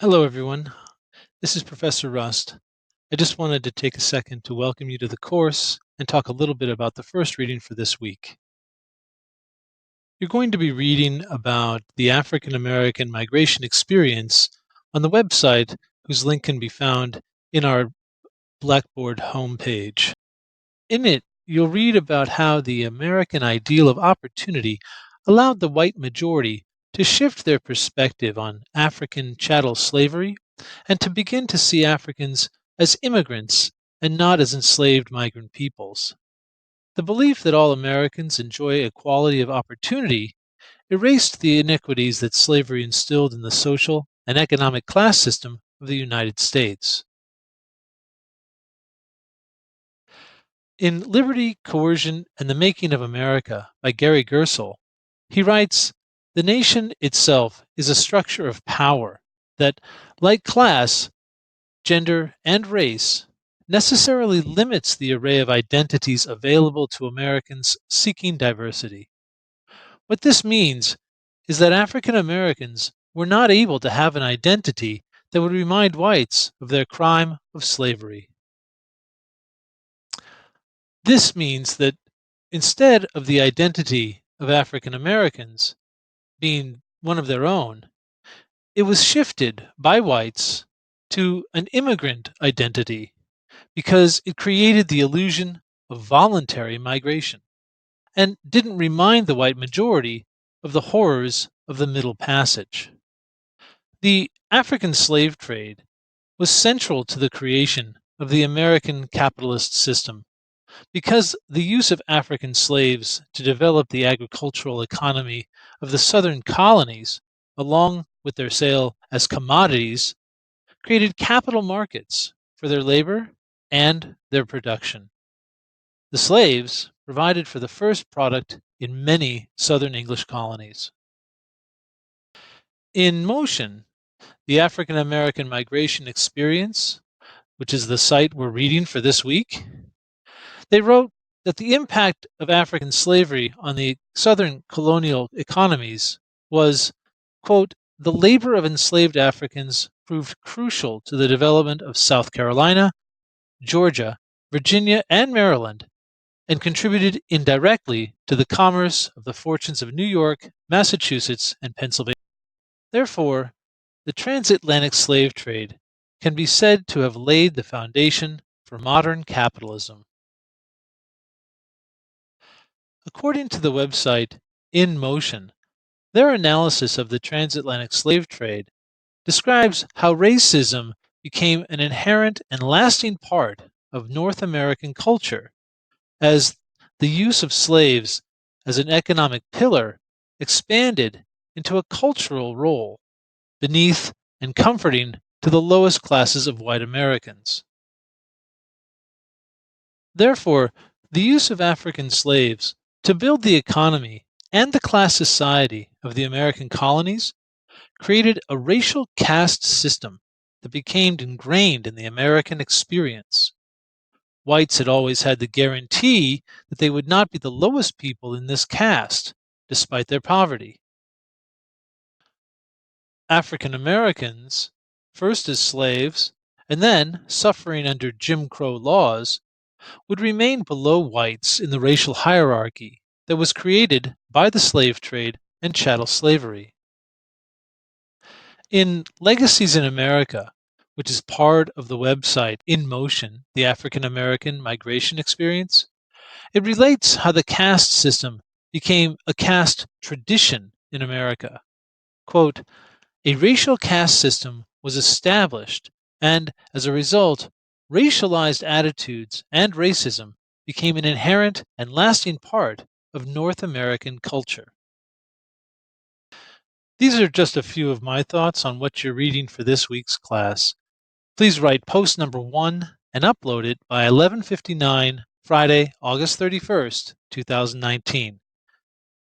Hello, everyone. This is Professor Rust. I just wanted to take a second to welcome you to the course and talk a little bit about the first reading for this week. You're going to be reading about the African American migration experience on the website, whose link can be found in our Blackboard homepage. In it, you'll read about how the American ideal of opportunity allowed the white majority to shift their perspective on African chattel slavery and to begin to see Africans as immigrants and not as enslaved migrant peoples. The belief that all Americans enjoy equality of opportunity erased the iniquities that slavery instilled in the social and economic class system of the United States. In Liberty, Coercion, and the Making of America by Gary Gerstle, he writes, "The nation itself is a structure of power that, like class, gender, and race, necessarily limits the array of identities available to Americans seeking diversity. What this means is that African Americans were not able to have an identity that would remind whites of their crime of slavery. This means that instead of the identity of African Americans being one of their own, it was shifted by whites to an immigrant identity because it created the illusion of voluntary migration and didn't remind the white majority of the horrors of the Middle Passage. The African slave trade was central to the creation of the American capitalist system because the use of African slaves to develop the agricultural economy of the southern colonies, along with their sale as commodities, created capital markets for their labor and their production. The slaves provided for the first product in many southern English colonies. In Motion, the African American Migration Experience, which is the site we're reading for this week, they wrote that the impact of African slavery on the southern colonial economies was, quote, "The labor of enslaved Africans proved crucial to the development of South Carolina, Georgia, Virginia, and Maryland, and contributed indirectly to the commerce of the fortunes of New York, Massachusetts, and Pennsylvania." Therefore, the transatlantic slave trade can be said to have laid the foundation for modern capitalism. According to the website In Motion, their analysis of the transatlantic slave trade describes how racism became an inherent and lasting part of North American culture as the use of slaves as an economic pillar expanded into a cultural role beneath and comforting to the lowest classes of white Americans. Therefore, the use of African slaves to build the economy and the class society of the American colonies created a racial caste system that became ingrained in the American experience. Whites had always had the guarantee that they would not be the lowest people in this caste, despite their poverty. African Americans, first as slaves and then suffering under Jim Crow laws, would remain below whites in the racial hierarchy that was created by the slave trade and chattel slavery. In Legacies in America, which is part of the website In Motion, the African American Migration Experience, it relates how the caste system became a caste tradition in America. Quote, "A racial caste system was established, and as a result, racialized attitudes and racism became an inherent and lasting part of North American culture." These are just a few of my thoughts on what you're reading for this week's class. Please write post number 1 and upload it by 11:59 Friday, August 31st, 2019.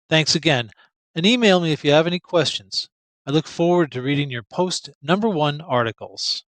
Thanks again, and email me if you have any questions. I look forward to reading your post number 1 articles.